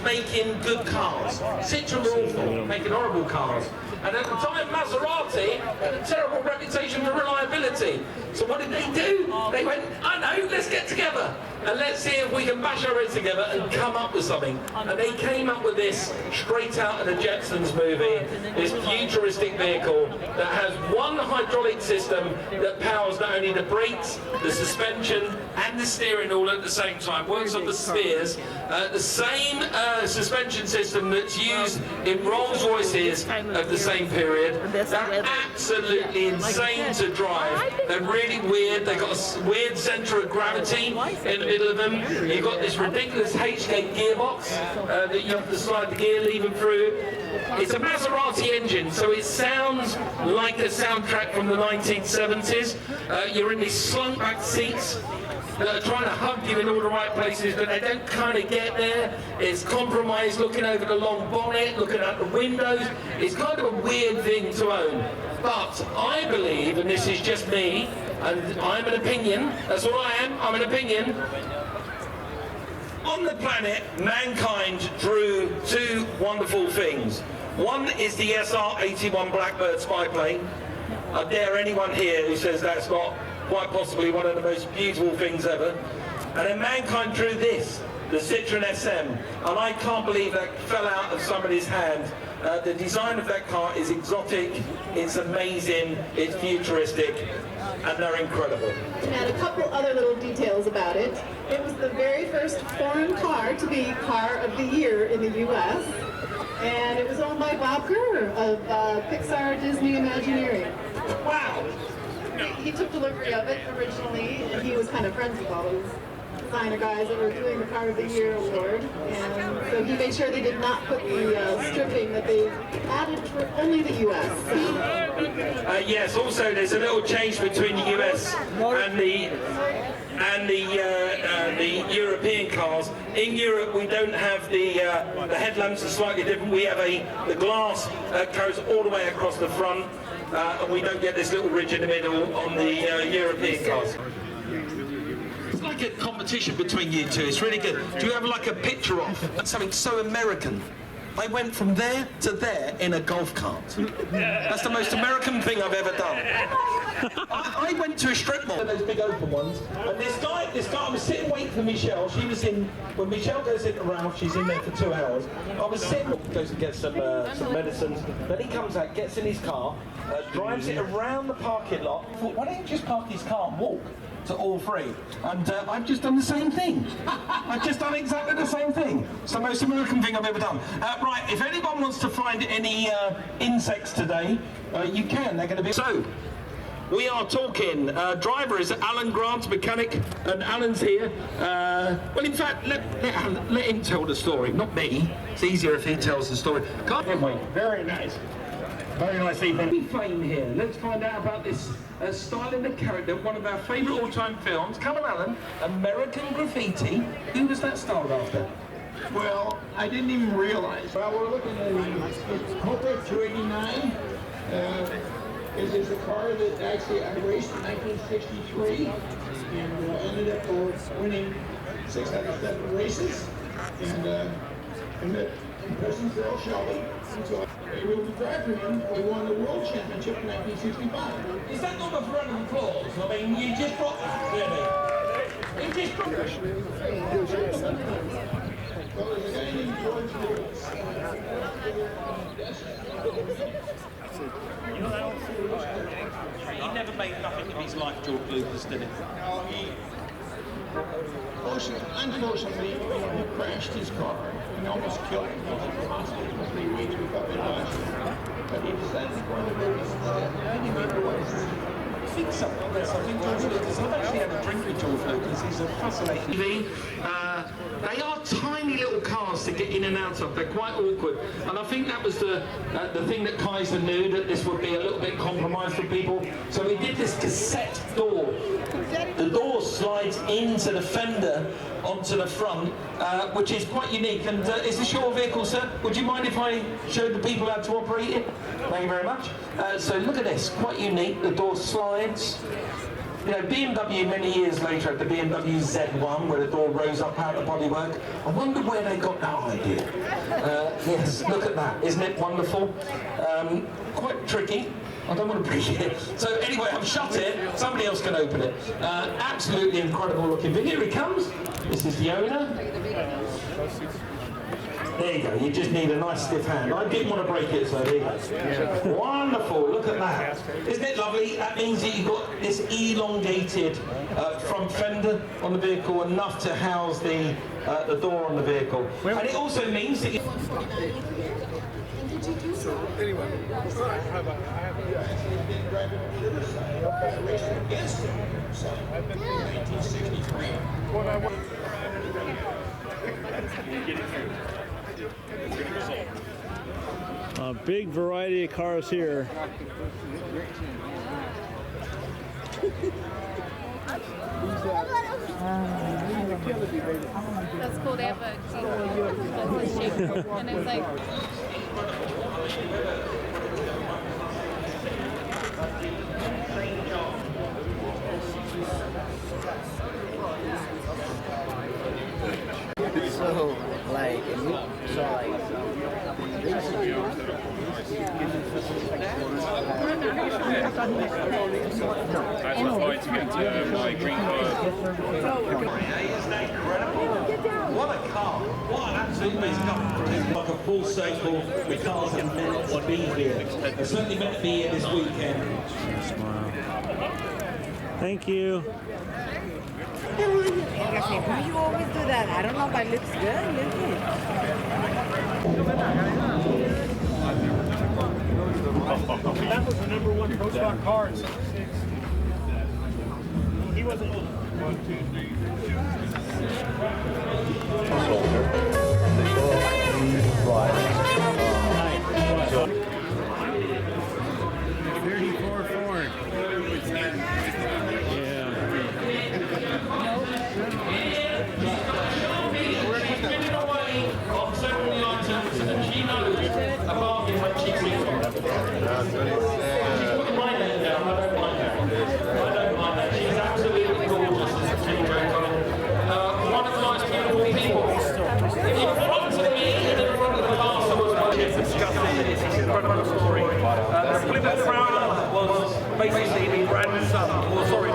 making good cars. Citroën were awful, making horrible cars. And at the time, Maserati had a terrible reputation for reliability. So what did they do? They went, I know, let's get together and let's see if we can bash our heads together and come up with something. And they came up with this straight out of the Jetsons movie, this futuristic vehicle that has one hydraulic system that powers not only the brakes, the suspension and the steering all at the same time. Works on the spheres. The same suspension system that's used in Rolls Royces of the same period. They're absolutely insane to drive. They're really weird. They've got a weird centre of gravity in the middle of them. You've got this ridiculous H-gate gearbox that you have to slide the gear lever through. It's a Maserati engine, so it sounds like a soundtrack from the 1970s. You're in these slunk back seats that are trying to hug you in all the right places, but they don't kind of get there. It's compromised, looking over the long bonnet, looking out the windows. It's kind of a weird thing to own. But I believe, and this is just me, and I'm an opinion, that's all I am, I'm an opinion. On the planet, mankind drew two wonderful things. One is the SR-81 Blackbird spy plane. I dare anyone here who says that's not quite possibly one of the most beautiful things ever. And then mankind drew this, the Citroën SM, and I can't believe that fell out of somebody's hand. The design of that car is exotic, it's amazing, it's futuristic, and they're incredible. And add a couple other little details about it. It was the very first foreign car to be Car of the Year in the U.S., and it was owned by Bob Gurr of Pixar Disney Imagineering. Wow! He took delivery of it originally, and he was kind of friends with all those designer guys that were doing the Car of the Year award, and so he made sure they did not put the stripping that they added for only the U.S. Yes, also there's a little change between the US and the European cars. In Europe, we don't have the headlamps are slightly different. We have the glass goes all the way across the front, and we don't get this little ridge in the middle on the European cars. It's like a competition between you two. It's really good. Do you have like a picture of something so American? I went from there to there in a golf cart. That's the most American thing I've ever done. I went to a strip mall, those big open ones, and this guy I was sitting waiting for Michelle. She was in, when Michelle goes into Ralph, she's in there for 2 hours. I was sitting, goes to get some medicines, then he comes out, gets in his car, drives it around the parking lot. I thought, why don't you just park his car and walk to all three? And I've just done the same thing. I've just done exactly the same thing. It's the most American thing I've ever done. Right, if anyone wants to find any insects today, you can. They're going to be... So, we are talking, driver is Alan Grant, mechanic, and Alan's here. Well, in fact, let him tell the story, not me. It's easier if he tells the story. Can't wait. Very nice. Very nice evening. We flame here. Let's find out about this styling the character, one of our favourite all-time films. Come on, Alan. American Graffiti. Who was that styled after? Well, I didn't even realize. Well, we're looking at the Cobra 289. This is a car that actually I raced in 1963 and ended up winning 6 out of 7 races. And met President Earl Shelby. And so I was the driver for him. We won the World Championship in 1965. Is that not a round of applause? I mean, you just brought that, really. You just brought Well, there's a guy named George Lewis. He never made nothing of his life, George Lucas, did he? No, unfortunately, he crashed his car and almost killed him. He was in the hospital for 3 weeks. We thought they'd lost him. But he decided to go on the road instead. He made the one. I think something like this. I think George Lucas, I've actually had a drink with George Lucas. He's a fascinating... They are tiny little cars to get in and out of. They're quite awkward. And I think that was the thing that Kaiser knew, that this would be a little bit compromised for people. So he did this cassette door. The door slides into the fender onto the front, which is quite unique. And is this your vehicle, sir? Would you mind if I showed the people how to operate it? Thank you very much. So look at this, quite unique. The door slides. You know, BMW many years later at the BMW Z1, where the door rose up out of the bodywork, I wonder where they got that idea. Yes, look at that. Isn't it wonderful? Quite tricky. I don't want to break it. So anyway, I've shut it. Somebody else can open it. Absolutely incredible looking. But here he comes. This is the owner. There you go. You just need a nice stiff hand. I didn't want to break it, so there you go. Wonderful. Look at that. Isn't it lovely? That means that you've got this elongated front fender on the vehicle, enough to house the door on the vehicle. And it also means that you... So anyway, I have been driving on the other side, racing against him. So I've been in 1963. What I want. A big variety of cars here. That's cool. They have a shape, and it's like. So, like, That's what's going to get my green card. Isn't that incredible? What a car. What an absolute amazing car. It's like a full circle. The cars are meant to be here. They're certainly meant to be here this weekend. Smile. Thank you. Why you always do that? I don't know, but it looks good. Look at it. That was the #1 Pro Stock car in '66. He wasn't. 1, 2, 3, 34 Ford. Yeah. One of the most beautiful people. In front of me, in front of the castle, was it's disgusting. It's an incredible story. The Plymouth Crown was basically the grandson, or sorry,